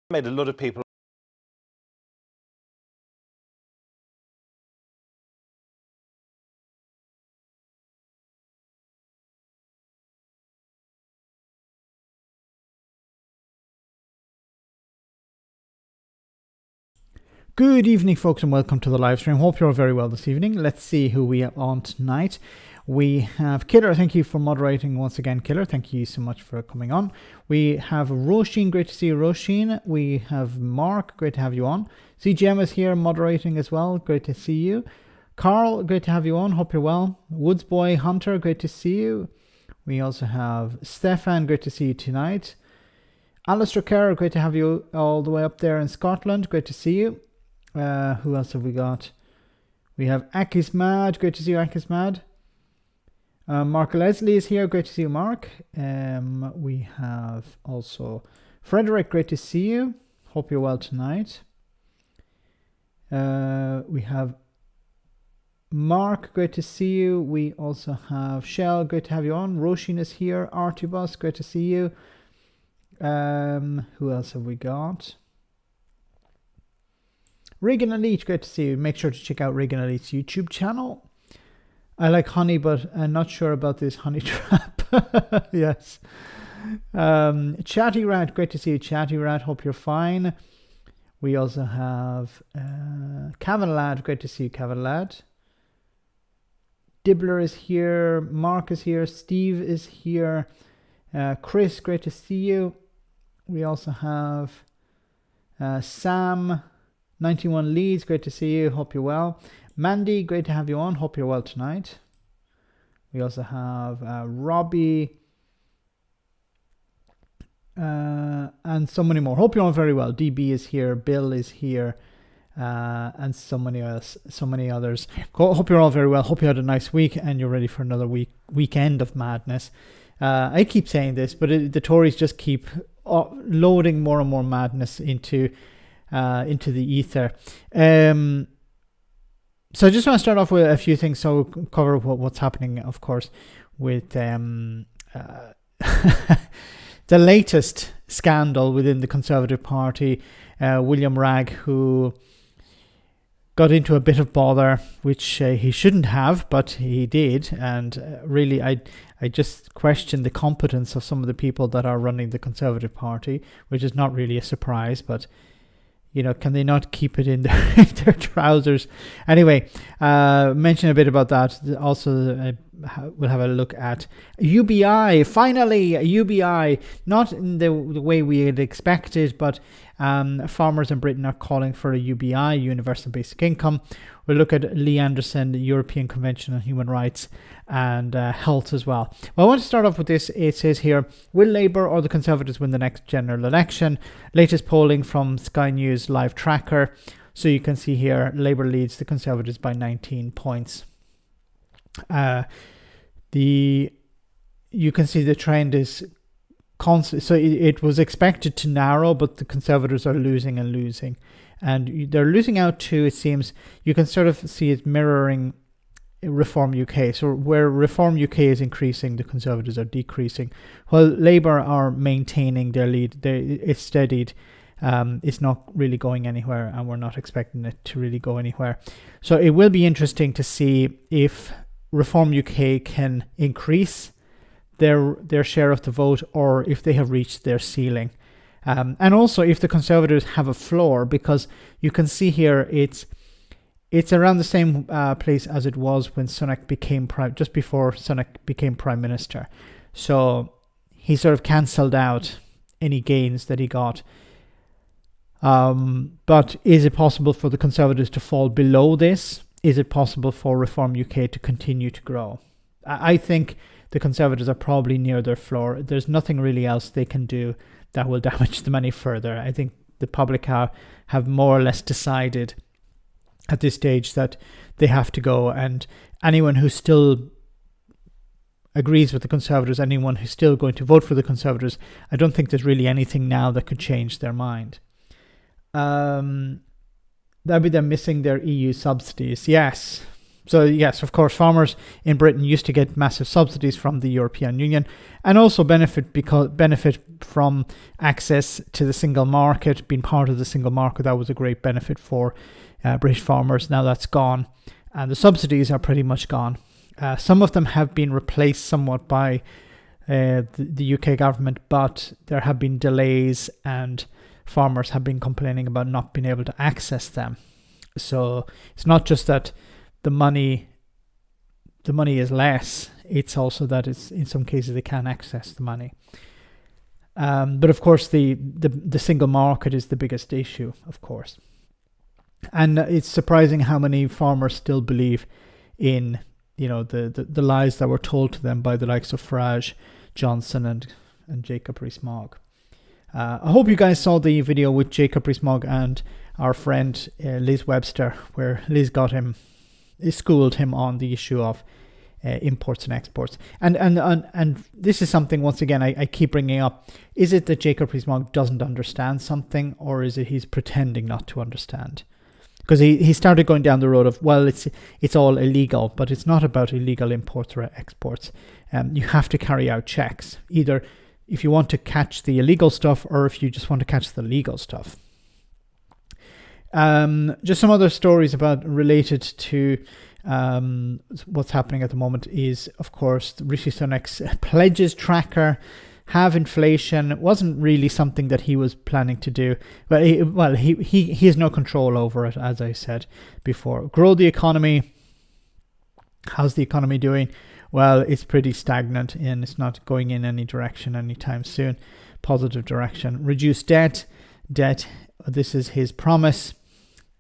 made a lot of people Good evening, folks, and welcome to the live stream. Hope you're very well this evening. Let's see who we have on tonight. We have Killer. Thank you for moderating once again, Killer. Thank you so much for coming on. We have Roisin. Great to see you, Roisin. We have Mark. Great to have you on. CGM is here moderating as well. Great to see you. Carl, great to have you on. Hope you're well. Woodsboy Hunter, great to see you. We also have Stefan. Great to see you tonight. Alistair Kerr, great to have you all the way up there in Scotland. Great to see you. Who else have we got? We have Akis Mad. Great to see you, Akis Mad. Mark Leslie is here. Great to see you, Mark. We have also Frederick. Great to see you. Hope you're well tonight. We have Mark. Great to see you. We also have Shell. Great to have you on. Roisin is here. Artibus. Great to see you. Who else have we got? Regan Elite, great to see you. Make sure to check out Regan Elite's YouTube channel. I like honey, but I'm not sure about this Honeytrap. Yes. Chatty Rat, great to see you, Chatty Rat. Hope you're fine. We also have Cavan Lad, great to see you, Cavan Lad. Dibbler is here. Mark is here. Steve is here. Chris, great to see you. We also have Sam. 91 Leeds, great to see you. Hope you're well. Mandy, great to have you on. Hope you're well tonight. We also have Robbie and so many more. Hope you're all very well. DB is here. Bill is here. And so many others. Hope you're all very well. Hope you had a nice week and you're ready for another weekend of madness. I keep saying this, but the Tories just keep loading more and more madness into the ether. So I just want to start off with a few things. So cover what's happening, of course, with the latest scandal within the Conservative Party. William Wragg, who got into a bit of bother, which he shouldn't have, but he did. And really, I just question the competence of some of the people that are running the Conservative Party, which is not really a surprise, but you know, can they not keep it in their trousers? Anyway, mention a bit about that. Also, we'll have a look at UBI. Finally, UBI, not in the way we had expected, but farmers in Britain are calling for a UBI, Universal Basic Income. We'll look at Lee Anderson, the European Convention on Human Rights and Health as well. Well, I want to start off with this. It says here, will Labour or the Conservatives win the next general election? Latest polling from Sky News Live Tracker. So you can see here, Labour leads the Conservatives by 19 points. You can see the trend is constant. So it was expected to narrow, but the Conservatives are losing and losing. And they're losing out to, it seems, you can sort of see it mirroring Reform UK. So where Reform UK is increasing, the Conservatives are decreasing. While Labour are maintaining their lead, it's steadied. It's not really going anywhere, and we're not expecting it to really go anywhere. So it will be interesting to see if Reform UK can increase their share of the vote, or if they have reached their ceiling. And also if the Conservatives have a floor, because you can see here it's around the same place as it was when Sunak became just before Sunak became Prime Minister. So he sort of cancelled out any gains that he got. But is it possible for the Conservatives to fall below this? Is it possible for Reform UK to continue to grow? I think the Conservatives are probably near their floor. There's nothing really else they can do that will damage them any further. I think the public have more or less decided at this stage that they have to go, and anyone who still agrees with the Conservatives, anyone who's still going to vote for the Conservatives, I don't think there's really anything now that could change their mind. That'd be them missing their EU subsidies. Yes, So yes, of course, farmers in Britain used to get massive subsidies from the European Union and also benefit from access to the single market, being part of the single market. That was a great benefit for British farmers. Now that's gone, and the subsidies are pretty much gone. Some of them have been replaced somewhat by the UK government, but there have been delays and farmers have been complaining about not being able to access them. So it's not just that the money is less, it's also that it's in some cases they can't access the money. But of course the single market is the biggest issue, of course. And it's surprising how many farmers still believe in, the lies that were told to them by the likes of Wragg, Johnson and Jacob Rees-Mogg. I hope you guys saw the video with Jacob Rees-Mogg and our friend Liz Webster, where Liz schooled him on the issue of imports and exports. And this is something, once again, I keep bringing up. Is it that Jacob Rees-Mogg doesn't understand something, or is it he's pretending not to understand? Because he started going down the road of, well, it's all illegal, but it's not about illegal imports or exports. You have to carry out checks, either if you want to catch the illegal stuff or if you just want to catch the legal stuff. Just some other stories related to what's happening at the moment is, of course, Rishi Sunak's pledges tracker. Have inflation. It wasn't really something that he was planning to do. But he has no control over it, as I said before. Grow the economy. How's the economy doing? Well, it's pretty stagnant and it's not going in any direction anytime soon. Positive direction. Reduce debt. This is his promise.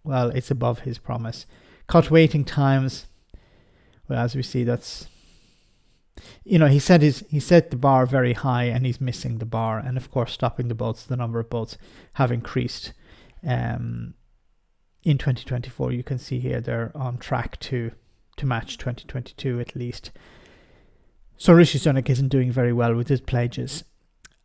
Well, it's above his promise. Cut waiting times. Well, as we see, that's, he set the bar very high and he's missing the bar. And of course, stopping the boats, the number of boats have increased. In 2024, you can see here they're on track to match 2022 at least. So Rishi Sunak isn't doing very well with his pledges.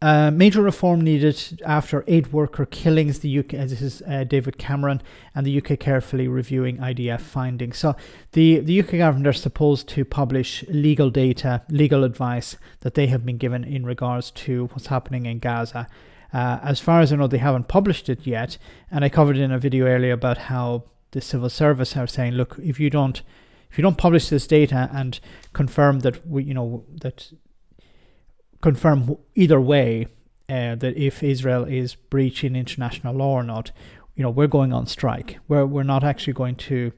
Major reform needed after 8 worker killings. The UK, this is David Cameron, and the UK carefully reviewing IDF findings. So the UK government are supposed to publish legal data, legal advice that they have been given in regards to what's happening in Gaza. As far as I know, they haven't published it yet. And I covered in a video earlier about how the civil service are saying, look, if you don't publish this data and confirm that confirm either way that if Israel is breaching international law or not, we're going on strike. We're not actually going to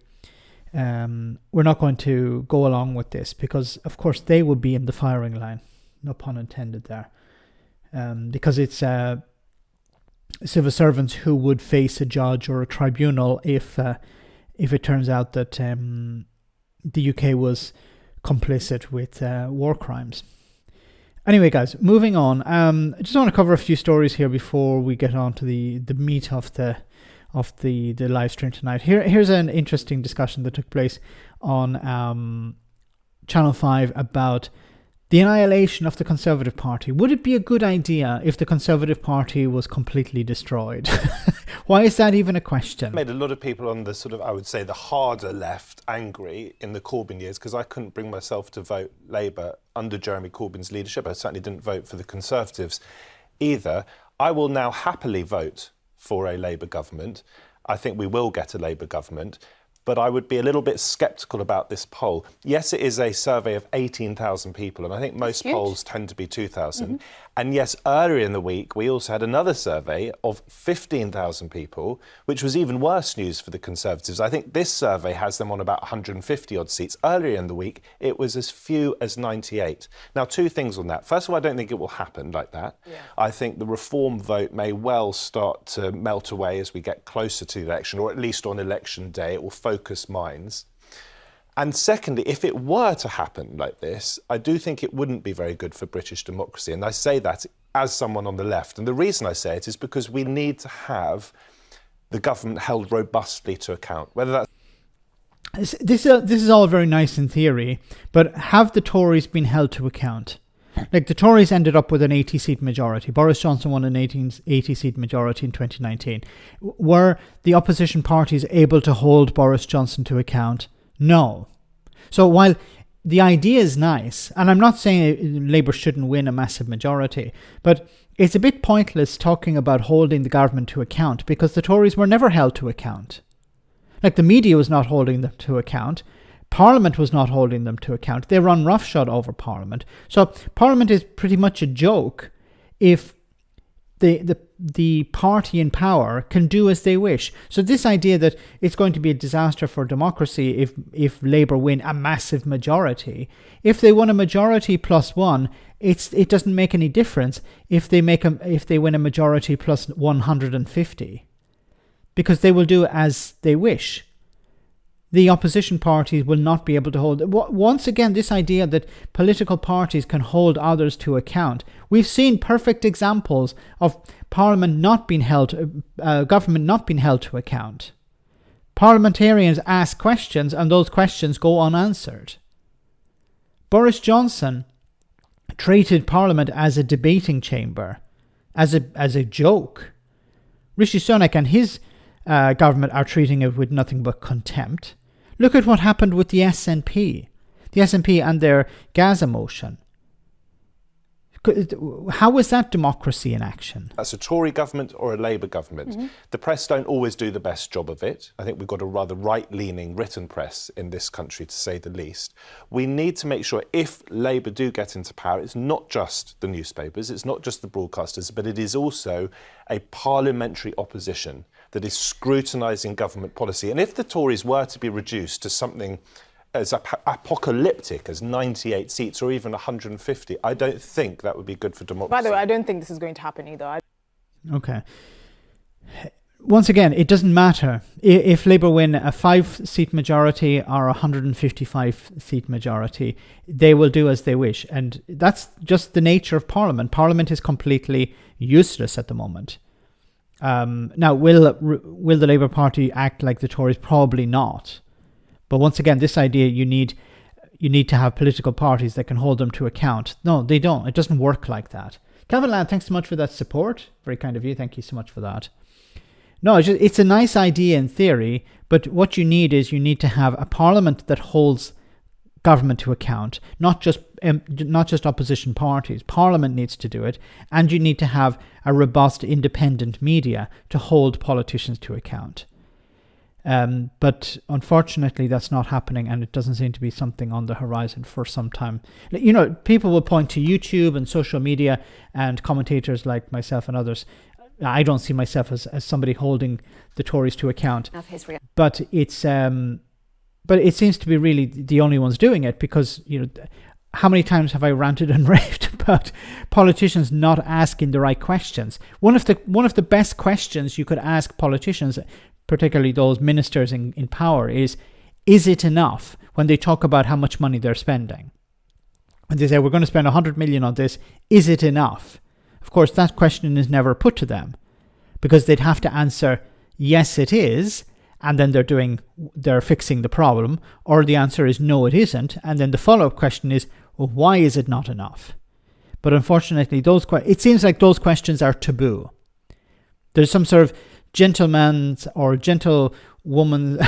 go along with this, because of course they will be in the firing line. No pun intended there, because it's civil servants who would face a judge or a tribunal if it turns out that the UK was complicit with war crimes. Anyway, guys, moving on. I just want to cover a few stories here before we get on to the meat of the live stream tonight. Here's an interesting discussion that took place on Channel 5 about the annihilation of the Conservative Party. Would it be a good idea if the Conservative Party was completely destroyed? Why is that even a question? Made a lot of people on the sort of, I would say, the harder left angry in the Corbyn years, because I couldn't bring myself to vote Labour under Jeremy Corbyn's leadership. I certainly didn't vote for the Conservatives either. I will now happily vote for a Labour government. I think we will get a Labour government. But I would be a little bit sceptical about this poll. Yes, it is a survey of 18,000 people, and I think most polls tend to be 2,000. Mm-hmm. And yes, earlier in the week, we also had another survey of 15,000 people, which was even worse news for the Conservatives. I think this survey has them on about 150 odd seats. Earlier in the week, it was as few as 98. Now, 2 things on that. First of all, I don't think it will happen like that. Yeah. I think the reform vote may well start to melt away as we get closer to the election, or at least on election day. It will focus minds. And secondly, if it were to happen like this, I do think it wouldn't be very good for British democracy. And I say that as someone on the left. And the reason I say it is because we need to have the government held robustly to account. Whether that's... This is all very nice in theory, but have the Tories been held to account? Like, the Tories ended up with an 80-seat majority. Boris Johnson won an 80-seat majority in 2019. Were the opposition parties able to hold Boris Johnson to account? No. So while the idea is nice, and I'm not saying Labour shouldn't win a massive majority, but it's a bit pointless talking about holding the government to account, because the Tories were never held to account. Like, the media was not holding them to account. Parliament was not holding them to account. They run roughshod over Parliament. So Parliament is pretty much a joke if the party in power can do as they wish. So this idea that it's going to be a disaster for democracy if Labour win a massive majority, if they won a majority plus one, it doesn't make any difference if they win a majority plus 150, because they will do as they wish. The opposition parties will not be able to hold. Once again, this idea that political parties can hold others to account. We've seen perfect examples of government not being held to account. Parliamentarians ask questions and those questions go unanswered. Boris Johnson treated Parliament as a debating chamber, as a joke. Rishi Sunak and his government are treating it with nothing but contempt. Look at what happened with the SNP. The SNP and their Gaza motion. How was that democracy in action? That's a Tory government or a Labour government. Mm-hmm. The press don't always do the best job of it. I think we've got a rather right-leaning written press in this country, to say the least. We need to make sure, if Labour do get into power, it's not just the newspapers, it's not just the broadcasters, but it is also a parliamentary opposition that is scrutinising government policy. And if the Tories were to be reduced to something as apocalyptic as 98 seats or even 150, I don't think that would be good for democracy. By the way, I don't think this is going to happen either. Okay. Once again, it doesn't matter if Labour win a 5-seat majority or a 155-seat majority. They will do as they wish. And that's just the nature of Parliament. Parliament is completely useless at the moment. Now, will the Labour Party act like the Tories? Probably not. But once again, this idea you need to have political parties that can hold them to account. No, they don't. It doesn't work like that. Calvin Ladd, thanks so much for that support. Very kind of you. Thank you so much for that. No, it's a nice idea in theory, but what you need to have a parliament that holds government to account, not just opposition parties. Parliament needs to do it, and you need to have a robust, independent media to hold politicians to account. But unfortunately, that's not happening, and it doesn't seem to be something on the horizon for some time. You know, people will point to YouTube and social media and commentators like myself and others. I don't see myself as somebody holding the Tories to account, but it seems to be really the only ones doing it, because, you know, how many times have I ranted and raved about politicians not asking the right questions? One of the best questions you could ask politicians, particularly those ministers in power, is it enough? When they talk about how much money they're spending, and they say, we're going to spend 100 million on this, is it enough? Of course, that question is never put to them, because they'd have to answer, yes, it is, and then they're fixing the problem, or the answer is no, it isn't, and then the follow-up question is, well, why is it not enough? But unfortunately, it seems like those questions are taboo. There's some sort of gentleman's or gentlewoman,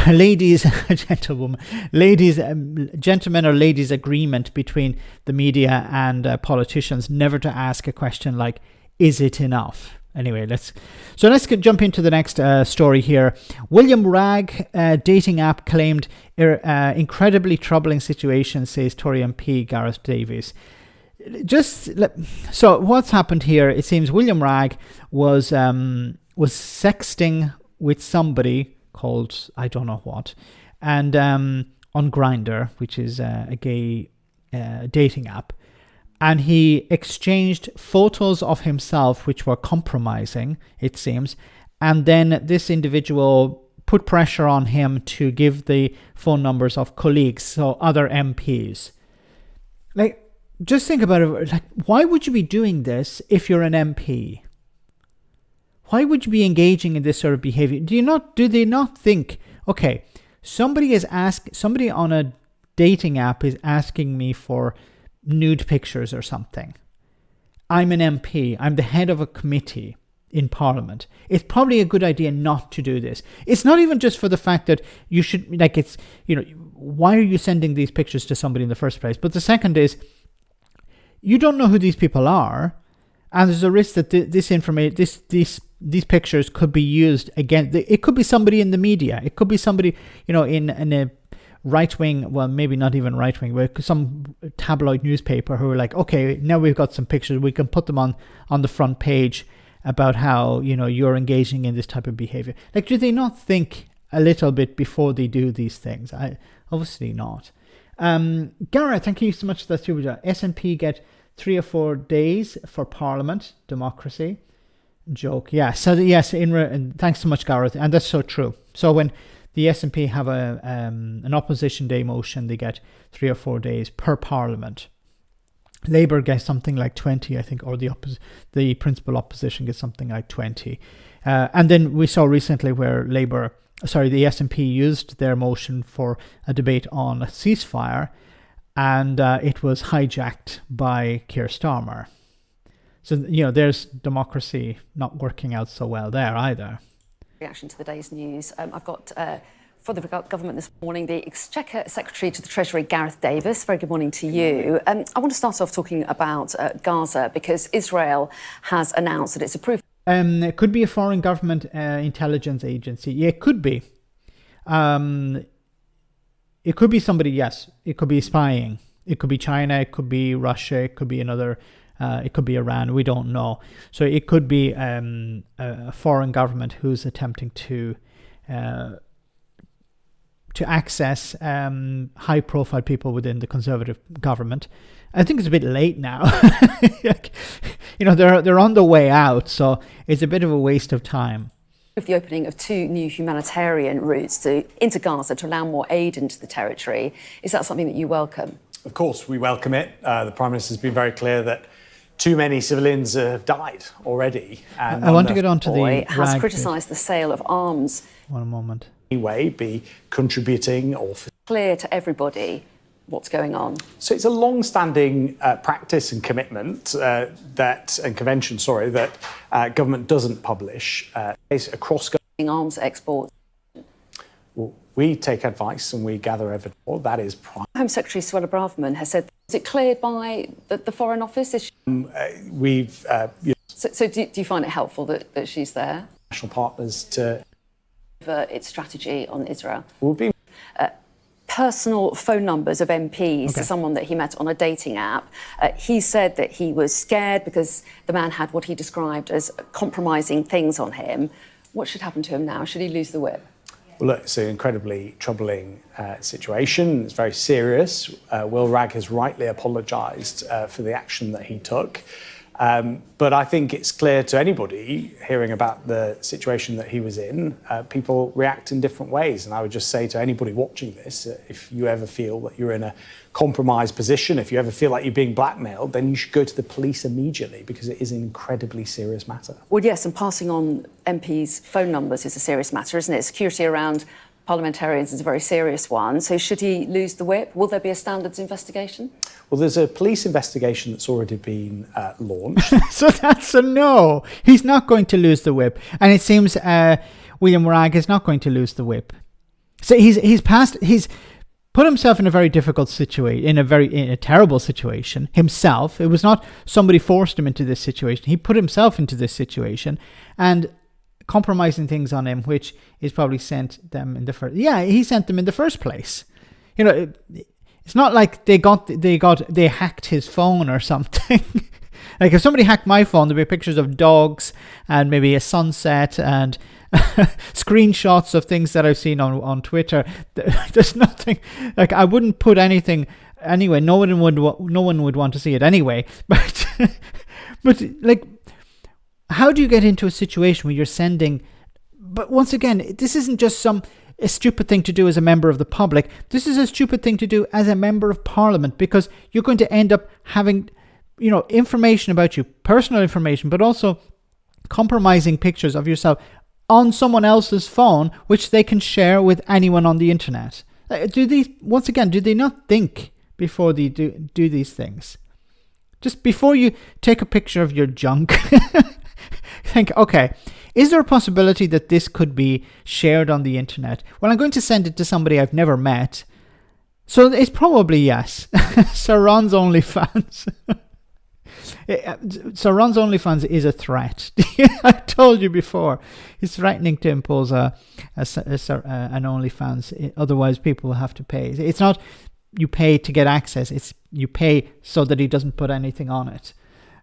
gentlemen or ladies agreement between the media and politicians never to ask a question like, is it enough? Anyway, let's jump into the next story here. William Wragg dating app claimed incredibly troubling situation, says Tory MP Gareth Davies. So what's happened here? It seems William Wragg was sexting with somebody called I don't know what, and on Grindr, which is a gay dating app. And he exchanged photos of himself which were compromising, it seems. And then this individual put pressure on him to give the phone numbers of colleagues, so other MPs. Like, just think about it. Like, why would you be doing this if you're an MP? Why would you be engaging in this sort of behavior? Do they not think, okay, somebody on a dating app is asking me for nude pictures or something. I'm an MP. I'm the head of a committee. in Parliament. It's probably a good idea not to do this. It's not even just for the fact that you should, like, it's, why are you sending these pictures to somebody in the first place? But the second is, you don't know who these people are, and there's a risk that this information, these pictures could be used again. It could be somebody in the media. It could be somebody, in a right-wing, well, maybe not even right-wing, but some tabloid newspaper who are like, okay, now we've got some pictures, we can put them on the front page about how, you're engaging in this type of behavior. Like, do they not think a little bit before they do these things? Obviously not. Gareth, thank you so much for that super chat. SNP get 3 or 4 days for Parliament, democracy. Joke. Yeah, so yes, and thanks so much, Gareth, and that's so true. So when the SNP have an opposition day motion, they get 3 or 4 days per Parliament. Labour gets something like 20, I think, or the principal opposition gets something like 20. And then we saw recently where the SNP used their motion for a debate on a ceasefire, and it was hijacked by Keir Starmer. So, there's democracy not working out so well there either. Reaction to the day's news. I've got... for the government this morning, the Exchequer Secretary to the Treasury, Gareth Davis. Very good morning to you. I want to start off talking about Gaza, because Israel has announced that it's approved. It could be a foreign government intelligence agency. Yeah, it could be. It could be somebody, yes. It could be spying. It could be China. It could be Russia. It could be another... it could be Iran. We don't know. So it could be a foreign government who's attempting to access high-profile people within the Conservative government. I think it's a bit late now. They're on the way out, so it's a bit of a waste of time. The opening of 2 new humanitarian routes into Gaza to allow more aid into the territory. Is that something that you welcome? Of course, we welcome it. The Prime Minister has been very clear that too many civilians have died already. And I want to get on to the Wragg has criticised the sale of arms. One moment. Anyway, be contributing or Clear to everybody what's going on. So it's a long-standing practice and commitment and convention, that government doesn't publish across arms exports. Well, we take advice and we gather evidence. Well, that is prime. Home Secretary Suella Braverman has said, is it cleared by the Foreign Office? So do you find it helpful that she's there? National partners to its strategy on Israel. Will be personal phone numbers of MPs to someone that he met on a dating app. He said that he was scared because the man had what he described as compromising things on him. What should happen to him now? Should he lose the whip? Well, look, it's an incredibly troubling situation. It's very serious. Will Wragg has rightly apologised for the action that he took. But I think it's clear to anybody hearing about the situation that he was in, people react in different ways. And I would just say to anybody watching this, if you ever feel that you're in a compromised position, if you ever feel like you're being blackmailed, then you should go to the police immediately, because it is an incredibly serious matter. Well, yes, and passing on MPs' phone numbers is a serious matter, isn't it? Security around parliamentarians is a very serious one. So should he lose the whip? Will there be a standards investigation? Well, there's a police investigation that's already been launched. So that's a no. He's not going to lose the whip. And it seems William Wragg is not going to lose the whip. So he's put himself in a very difficult situation, in a terrible situation himself. It was not somebody forced him into this situation. He put himself into this situation and compromising things on him, which is probably sent them in the first. Yeah, he sent them in the first place. It's not like they hacked his phone or something. Like if somebody hacked my phone, there'd be pictures of dogs and maybe a sunset and screenshots of things that I've seen on Twitter. There's nothing, like I wouldn't put anything anyway. No one would want to see it anyway. But like, how do you get into a situation where you're sending? But once again, this isn't just a stupid thing to do as a member of the public. This is a stupid thing to do as a member of Parliament, because you're going to end up having, information about you, personal information, but also compromising pictures of yourself on someone else's phone, which they can share with anyone on the internet. Do they not think before they do these things? Just before you take a picture of your junk, think, okay, is there a possibility that this could be shared on the internet? Well, I'm going to send it to somebody I've never met. So it's probably yes. Sir Ron's OnlyFans. So Ron's OnlyFans is a threat. I told you before. He's threatening to impose an OnlyFans. Otherwise, people will have to pay. It's not you pay to get access. It's you pay so that he doesn't put anything on it.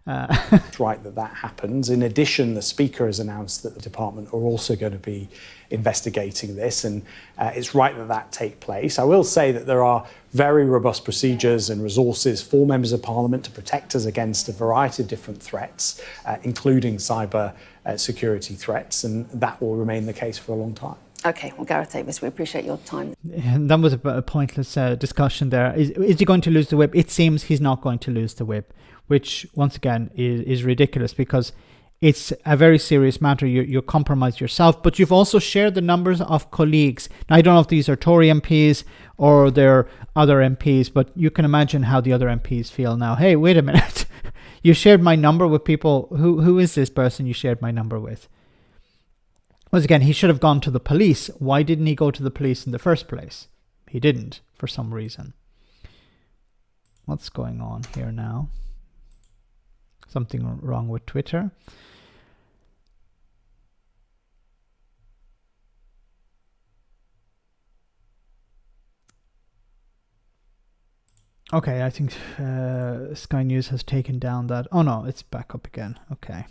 It's right that happens. In addition, the Speaker has announced that the department are also going to be investigating this, and it's right that take place. I will say that there are very robust procedures and resources for members of Parliament to protect us against a variety of different threats, including cyber security threats, and that will remain the case for a long time. Okay, well, Gareth Davis, we appreciate your time. And that was a pointless discussion there. Is he going to lose the whip? It seems he's not going to lose the whip, which, once again, is ridiculous because it's a very serious matter. You compromise yourself, but you've also shared the numbers of colleagues. Now, I don't know if these are Tory MPs or they're other MPs, but you can imagine how the other MPs feel now. Hey, wait a minute. You shared my number with people. Who is this person you shared my number with? Once again, he should have gone to the police. Why didn't he go to the police in the first place? He didn't, for some reason. What's going on here now? Something wrong with Twitter. Okay, I think Sky News has taken down that. Oh no, it's back up again. Okay.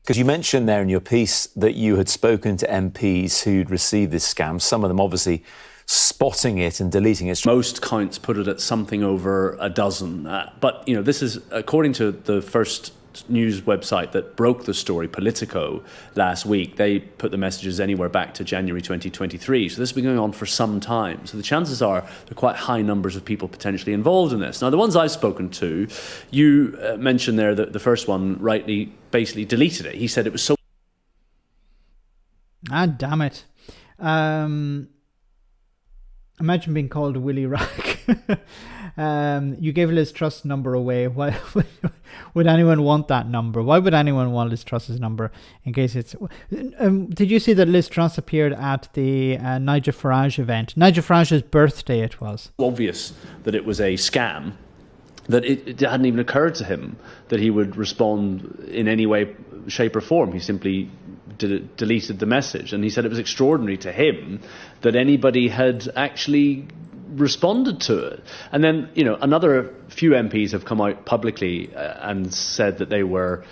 Because you mentioned there in your piece that you had spoken to MPs who'd received this scam, some of them obviously spotting it and deleting it. Most counts put it at something over a dozen. But, you know, this is according to the first news website that broke the story, Politico, last week. They put the messages anywhere back to January 2023. So this has been going on for some time. So the chances are there are quite high numbers of people potentially involved in this. Now, the ones I've spoken to, you mentioned there that the first one rightly basically deleted it. He said it was so... Ah, damn it. Imagine being called Willy Wragg. You gave Liz Truss' number away. Why would anyone want that number? Why would anyone want Liz Truss's number in case it's... did you see that Liz Truss appeared at the Nigel Farage event? Nigel Farage's birthday it was. Obvious that it was a scam, that it hadn't even occurred to him that he would respond in any way, shape or form. He simply deleted the message, and he said it was extraordinary to him that anybody had actually responded to it. And then, you know, another few MPs have come out publicly and said that they were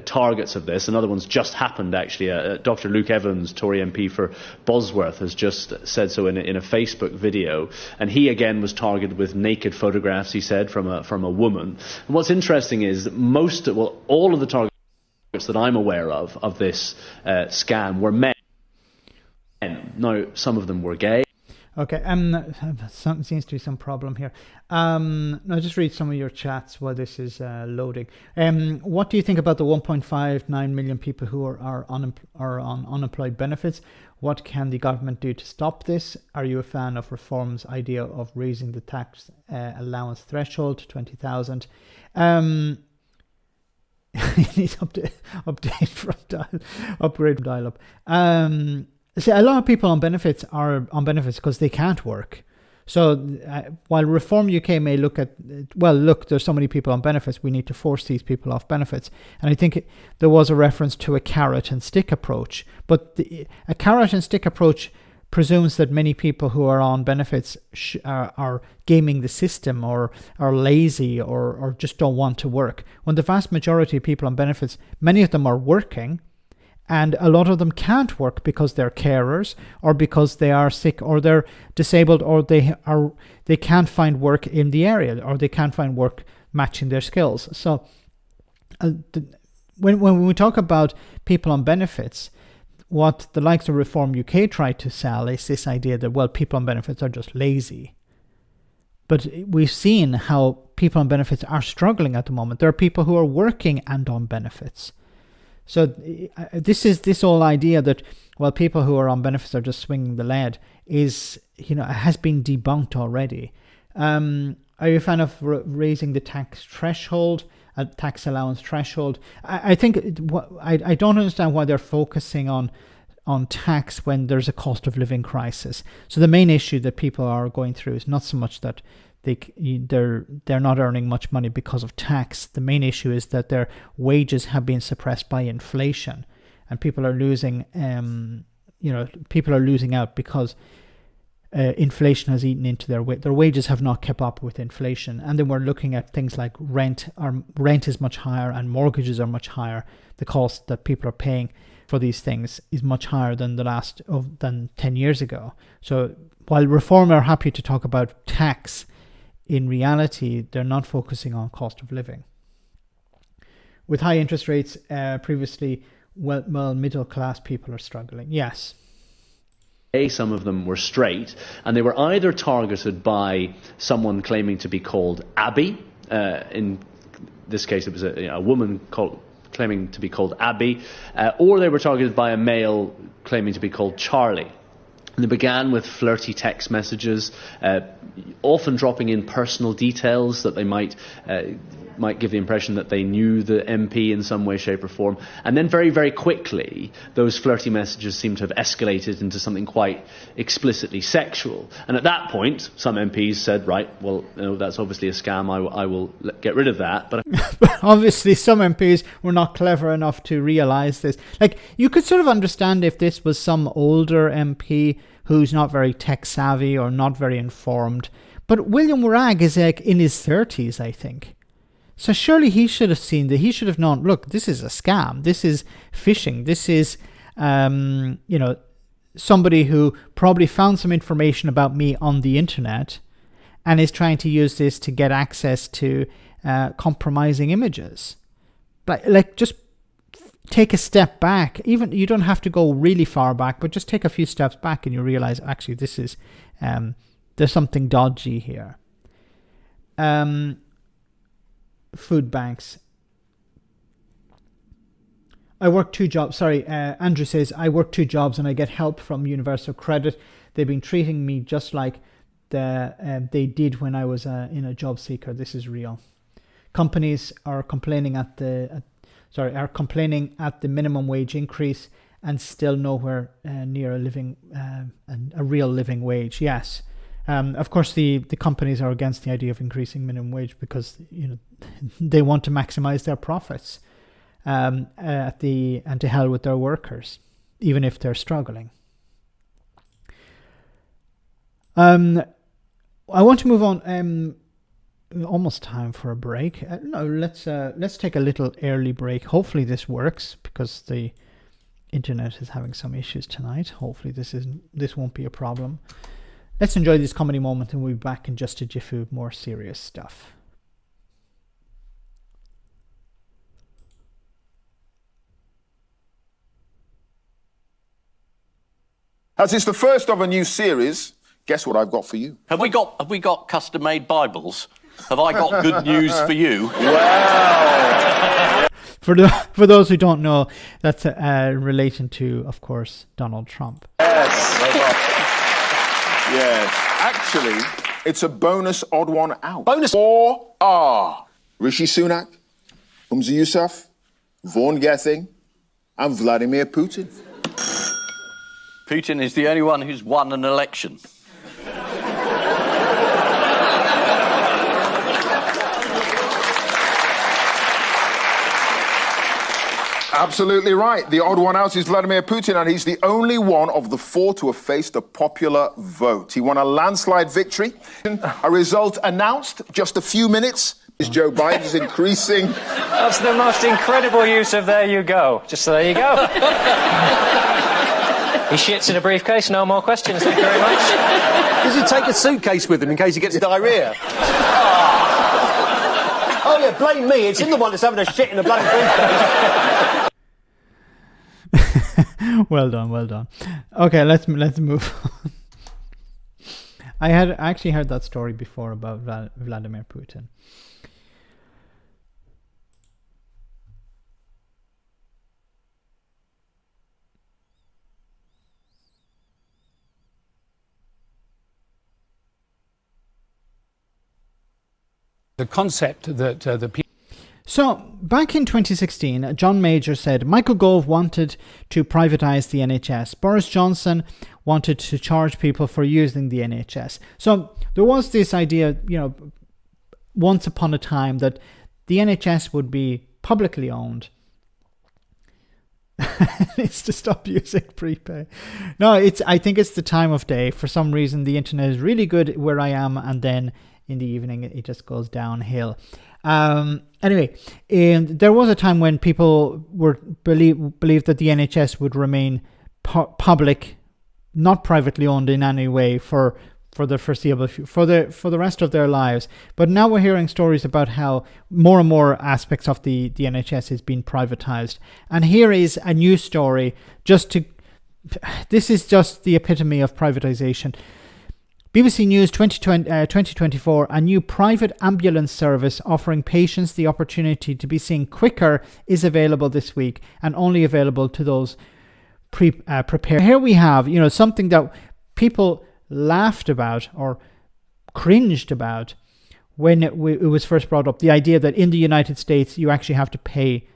targets of this. Another one's just happened, actually. Dr. Luke Evans, Tory MP for Bosworth, has just said so in a Facebook video. And he, again, was targeted with naked photographs, he said, from a woman. And what's interesting is that all of the targets that I'm aware of this scam were men. Now, some of them were gay. Okay, seems to be some problem here. I'll just read some of your chats while this is loading. What do you think about the 1.59 million people who are on unemployed benefits? What can the government do to stop this? Are you a fan of Reform's idea of raising the tax allowance threshold to 20,000? You need update from upgrade from dial-up. See, a lot of people on benefits are on benefits because they can't work. So while Reform UK may look at, there's so many people on benefits, we need to force these people off benefits. And I think there was a reference to a carrot and stick approach. But a carrot and stick approach presumes that many people who are on benefits are gaming the system or are lazy or just don't want to work. When the vast majority of people on benefits, many of them are working, and a lot of them can't work because they're carers or because they are sick or they're disabled or they can't find work in the area or they can't find work matching their skills. So when we talk about people on benefits, what the likes of Reform UK try to sell is this idea that, people on benefits are just lazy. But we've seen how people on benefits are struggling at the moment. There are people who are working and on benefits. So this whole idea that, people who are on benefits are just swinging the lead has been debunked already. Are you a fan of raising the tax threshold? a tax allowance threshold. I think I don't understand why they're focusing on tax when there's a cost of living crisis. So the main issue that people are going through is not so much that they're not earning much money because of tax. The main issue is that their wages have been suppressed by inflation, and people are losing. People are losing out because inflation has eaten into their wages have not kept up with inflation. And then we're looking at things like rent. Our rent is much higher, and mortgages are much higher. The cost that people are paying for these things is much higher than than 10 years ago. So while Reform are happy to talk about tax, in reality, they're not focusing on cost of living. With high interest rates previously, well, middle class people are struggling. Yes. Some of them were straight, and they were either targeted by someone claiming to be called Abby. In this case, it was a woman claiming to be called Abby, or they were targeted by a male claiming to be called Charlie. And they began with flirty text messages, often dropping in personal details that they might give the impression that they knew the MP in some way, shape or form. And then very, very quickly, those flirty messages seem to have escalated into something quite explicitly sexual. And at that point, some MPs said, right, well, that's obviously a scam. I will get rid of that. But obviously, some MPs were not clever enough to realise this. Like, you could sort of understand if this was some older MP who's not very tech savvy or not very informed. But William Wragg is like in his 30s, I think. So surely he should have seen that. He should have known, look, this is a scam. This is phishing. This is, somebody who probably found some information about me on the internet and is trying to use this to get access to compromising images. Like just take a step back. Even you don't have to go really far back, but just take a few steps back and you realize actually this is there's something dodgy here. Food banks. I work 2 jobs. Sorry, Andrew says, I work 2 jobs and I get help from Universal Credit. They've been treating me just like they did when I was in a job seeker. This is real. Companies are complaining at the minimum wage increase and still nowhere near a real living wage. Yes. Of course, the companies are against the idea of increasing minimum wage because they want to maximize their profits, and to hell with their workers, even if they're struggling. I want to move on. Almost time for a break. No, let's take a little early break. Hopefully this works because the internet is having some issues tonight. Hopefully this won't be a problem. Let's enjoy this comedy moment and we'll be back in just a jiffy with more serious stuff. As it's the first of a new series, guess what I've got for you? Have we got custom-made Bibles? Have I got good news for you? Wow! For those who don't know, that's relation to, of course, Donald Trump. Yes. Actually, it's a bonus odd one out. Bonus 4R. Rishi Sunak, Humza Yousaf, Vaughan Gething, and Vladimir Putin. Putin is the only one who's won an election. Absolutely right. The odd one out is Vladimir Putin, and he's the only one of the 4 to have faced a popular vote. He won a landslide victory. A result announced just a few minutes. Joe Biden is increasing. That's the most incredible use of there you go. Just so there you go. He shits in a briefcase, no more questions, thank you very much. Does he take a suitcase with him in case he gets diarrhoea? Oh yeah, blame me, it's him the one that's having a shit in a bloody briefcase. Well done. Okay, let's move on. I actually heard that story before about Vladimir Putin. The concept that the people... So, back in 2016, John Major said Michael Gove wanted to privatise the NHS. Boris Johnson wanted to charge people for using the NHS. So, there was this idea, once upon a time that the NHS would be publicly owned. It's to stop using prepay. No, I think it's the time of day. For some reason, the internet is really good where I am, and then in the evening, it just goes downhill. Anyway, there was a time when people believed that the NHS would remain public, not privately owned in any way for the foreseeable for the rest of their lives. But now we're hearing stories about how more and more aspects of the NHS is being privatized. And here is a new story. This is just the epitome of privatization. BBC News 2024, a new private ambulance service offering patients the opportunity to be seen quicker is available this week, and only available to those prepared. Here we have, something that people laughed about or cringed about when it was first brought up. The idea that in the United States you actually have to pay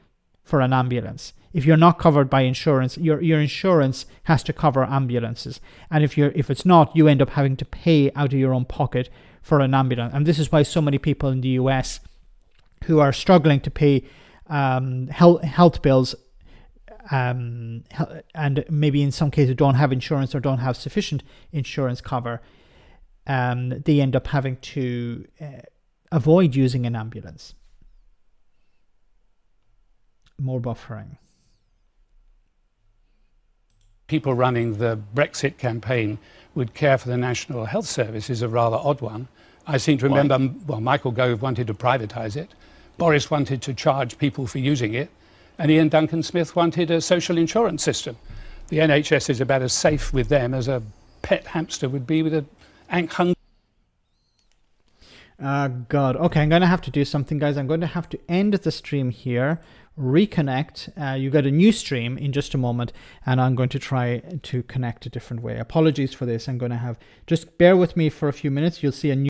for an ambulance. If you're not covered by insurance, your insurance has to cover ambulances, and if it's not, you end up having to pay out of your own pocket for an ambulance. And this is why so many people in the US who are struggling to pay health bills, and maybe in some cases don't have insurance or don't have sufficient insurance cover, they end up having to avoid using an ambulance. More buffering. People running the Brexit campaign would care for the National Health Service is a rather odd one. I seem to remember, Michael Gove wanted to privatise it, Boris wanted to charge people for using it, and Ian Duncan Smith wanted a social insurance system. The NHS is about as safe with them as a pet hamster would be with an ankh-hung. God. Okay, I'm going to have to do something, guys. I'm going to have to end the stream here, reconnect. You got a new stream in just a moment, and I'm going to try to connect a different way. Apologies for this. I'm going to just bear with me for a few minutes. You'll see a new